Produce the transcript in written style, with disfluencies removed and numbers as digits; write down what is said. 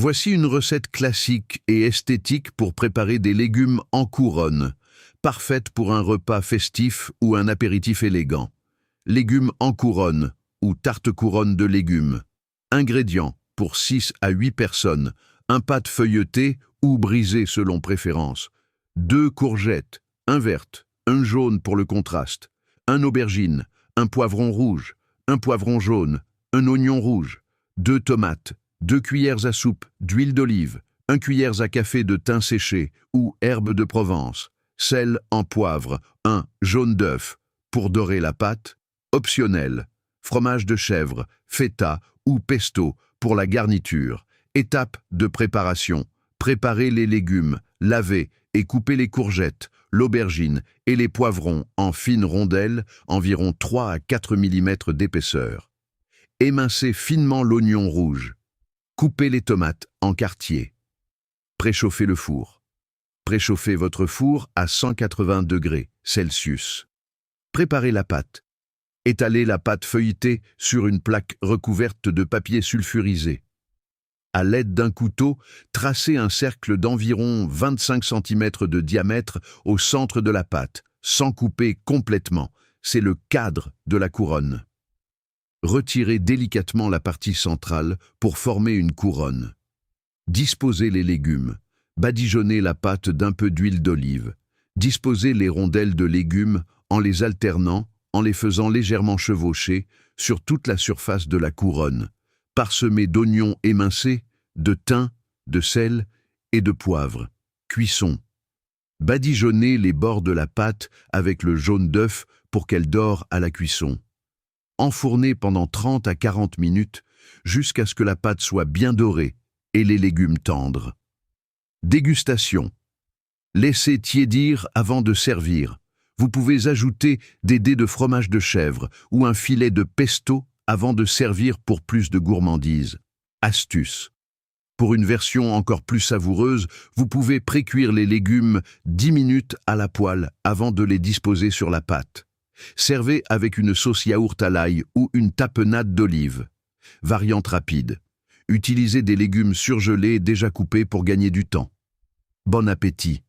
Voici une recette classique et esthétique pour préparer des légumes en couronne, parfaite pour un repas festif ou un apéritif élégant. Légumes en couronne ou tarte couronne de légumes. Ingrédients pour 6 à 8 personnes, un pâte feuilleté ou brisé selon préférence, 2 courgettes, un verte, un jaune pour le contraste, un aubergine, un poivron rouge, un poivron jaune, un oignon rouge, 2 tomates, 2 cuillères à soupe d'huile d'olive, 1 cuillère à café de thym séché ou herbe de Provence, sel en poivre, 1 jaune d'œuf pour dorer la pâte, optionnel, fromage de chèvre, feta ou pesto pour la garniture. Étape de préparation. Préparez les légumes, lavez et coupez les courgettes, l'aubergine et les poivrons en fines rondelles, environ 3 à 4 mm d'épaisseur. Émincez finement l'oignon rouge. Coupez les tomates en quartiers. Préchauffez le four. Préchauffez votre four à 180 degrés Celsius. Préparez la pâte. Étalez la pâte feuilletée sur une plaque recouverte de papier sulfurisé. À l'aide d'un couteau, tracez un cercle d'environ 25 cm de diamètre au centre de la pâte, sans couper complètement. C'est le cadre de la couronne. Retirez délicatement la partie centrale pour former une couronne. Disposez les légumes. Badigeonnez la pâte d'un peu d'huile d'olive. Disposez les rondelles de légumes en les alternant, en les faisant légèrement chevaucher sur toute la surface de la couronne. Parsemé d'oignons émincés, de thym, de sel et de poivre. Cuisson. Badigeonnez les bords de la pâte avec le jaune d'œuf pour qu'elle dore à la cuisson. Enfournez pendant 30 à 40 minutes jusqu'à ce que la pâte soit bien dorée et les légumes tendres. Dégustation. Laissez tiédir avant de servir. Vous pouvez ajouter des dés de fromage de chèvre ou un filet de pesto avant de servir pour plus de gourmandise. Astuce. Pour une version encore plus savoureuse, vous pouvez précuire les légumes 10 minutes à la poêle avant de les disposer sur la pâte. Servez avec une sauce yaourt à l'ail ou une tapenade d'olive. Variante rapide. Utilisez des légumes surgelés déjà coupés pour gagner du temps. Bon appétit!